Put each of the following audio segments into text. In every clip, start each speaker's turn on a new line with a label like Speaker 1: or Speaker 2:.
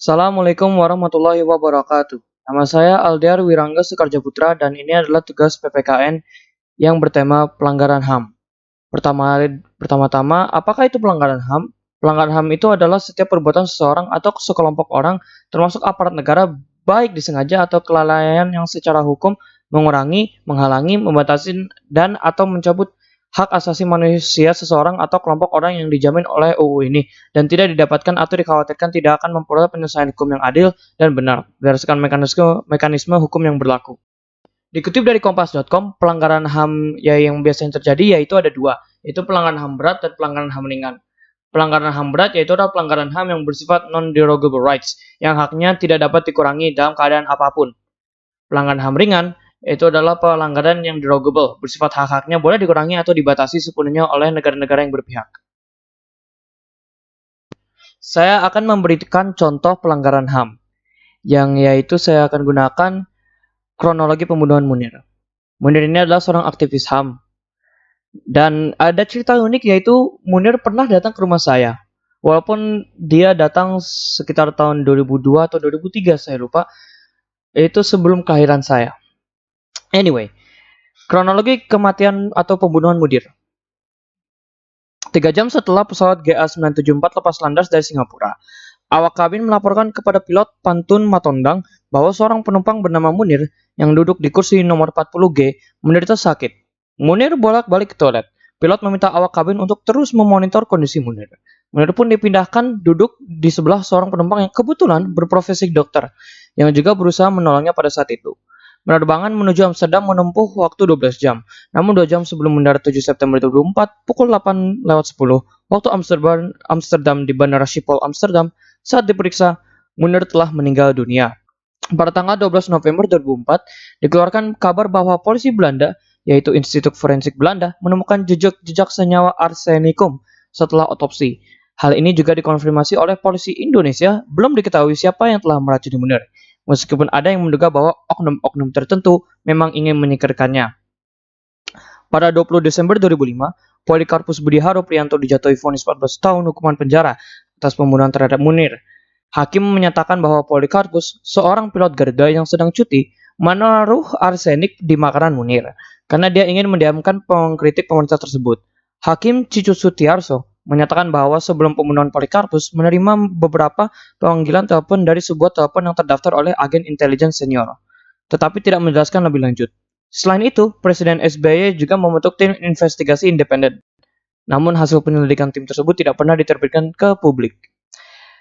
Speaker 1: Assalamualaikum warahmatullahi wabarakatuh. Nama saya Aldiar Wirangga Sukarjaputra dan ini adalah tugas PPKN yang bertema pelanggaran HAM. Pertama-tama, apakah itu pelanggaran HAM? Pelanggaran HAM itu adalah setiap perbuatan seseorang atau sekelompok orang, termasuk aparat negara, baik disengaja atau kelalaian yang secara hukum mengurangi, menghalangi, membatasi, dan atau mencabut hak asasi manusia seseorang atau kelompok orang yang dijamin oleh UU ini dan tidak didapatkan atau dikhawatirkan tidak akan memperoleh penyelesaian hukum yang adil dan benar berdasarkan mekanisme hukum yang berlaku. Dikutip dari Kompas.com, pelanggaran HAM yang biasanya terjadi yaitu ada dua, yaitu pelanggaran HAM berat dan pelanggaran HAM ringan. Pelanggaran HAM berat yaitu adalah pelanggaran HAM yang bersifat non-derogable rights, yang haknya tidak dapat dikurangi dalam keadaan apapun. Pelanggaran HAM ringan yaitu adalah pelanggaran yang derogable, bersifat hak-haknya boleh dikurangi atau dibatasi sepenuhnya oleh negara-negara yang berpihak. Saya akan memberikan contoh pelanggaran HAM, yang yaitu saya akan gunakan kronologi pembunuhan Munir. Munir ini adalah seorang aktivis HAM. Dan ada cerita unik yaitu Munir pernah datang ke rumah saya. Walaupun dia datang sekitar tahun 2002 atau 2003 saya lupa. Itu sebelum kelahiran saya. Anyway, kronologi kematian atau pembunuhan Munir. 3 jam setelah pesawat GA974 lepas landas dari Singapura, awak kabin melaporkan kepada pilot Pantun Matondang bahwa seorang penumpang bernama Munir yang duduk di kursi nomor 40G menderita sakit. Munir bolak-balik ke toilet. Pilot meminta awak kabin untuk terus memonitor kondisi Munir. Munir pun dipindahkan duduk di sebelah seorang penumpang yang kebetulan berprofesi dokter, yang juga berusaha menolongnya pada saat itu. Penerbangan menuju Amsterdam menempuh waktu 12 jam. Namun 2 jam sebelum mendarat 7 September 2004, pukul 8:10, waktu Amsterdam di Bandara Schiphol, Amsterdam, saat diperiksa, Munir telah meninggal dunia. Pada tanggal 12 November 2004, dikeluarkan kabar bahwa polisi Belanda, yaitu Institut Forensik Belanda, menemukan jejak senyawa arsenicum setelah otopsi. Hal ini juga dikonfirmasi oleh polisi Indonesia, belum diketahui siapa yang telah meracuni Munir. Meskipun ada yang menduga bahwa oknum-oknum tertentu memang ingin menyingkirkannya. Pada 20 Desember 2005, Polikarpus Budiharo Priyanto dijatuhi vonis 14 tahun hukuman penjara atas pembunuhan terhadap Munir. Hakim menyatakan bahwa Polikarpus, seorang pilot Garuda yang sedang cuti, menaruh arsenik di makanan Munir karena dia ingin mendiamkan pengkritik pemerintah tersebut. Hakim Cicu Sutiarso menyatakan bahwa sebelum pembunuhan Polikarpus menerima beberapa panggilan telepon dari sebuah telepon yang terdaftar oleh agen intelijen senior, tetapi tidak menjelaskan lebih lanjut. Selain itu, Presiden SBY juga membentuk tim investigasi independen. Namun hasil penyelidikan tim tersebut tidak pernah diterbitkan ke publik.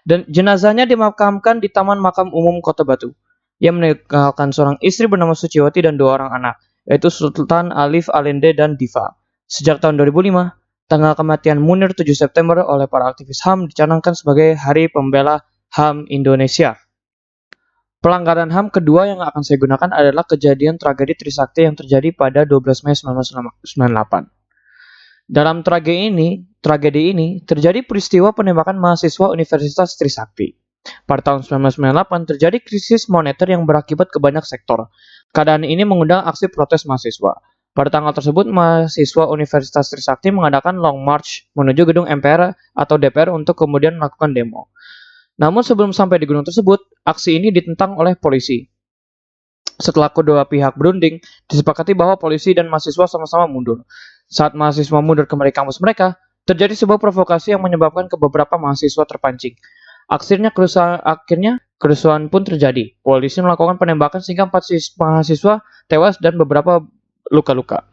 Speaker 1: Dan jenazahnya dimakamkan di Taman Makam Umum Kota Batu. Ia meninggalkan seorang istri bernama Suciwati dan 2 orang anak, yaitu Sultan Alif Alende dan Diva. Sejak tahun 2005, tanggal kematian Munir 7 September oleh para aktivis HAM dicanangkan sebagai Hari Pembela HAM Indonesia. Pelanggaran HAM kedua yang akan saya gunakan adalah kejadian tragedi Trisakti yang terjadi pada 12 Mei 1998. Dalam tragedi ini terjadi peristiwa penembakan mahasiswa Universitas Trisakti. Pada tahun 1998 terjadi krisis moneter yang berakibat ke banyak sektor. Keadaan ini mengundang aksi protes mahasiswa. Pada tanggal tersebut, mahasiswa Universitas Trisakti mengadakan long march menuju gedung MPR atau DPR untuk kemudian melakukan demo. Namun sebelum sampai di gedung tersebut, aksi ini ditentang oleh polisi. Setelah kedua pihak berunding, disepakati bahwa polisi dan mahasiswa sama-sama mundur. Saat mahasiswa mundur kembali kampus mereka, terjadi sebuah provokasi yang menyebabkan ke beberapa mahasiswa terpancing. Akhirnya kerusuhan pun terjadi. Polisi melakukan penembakan sehingga 4 mahasiswa tewas dan beberapa luka-luka.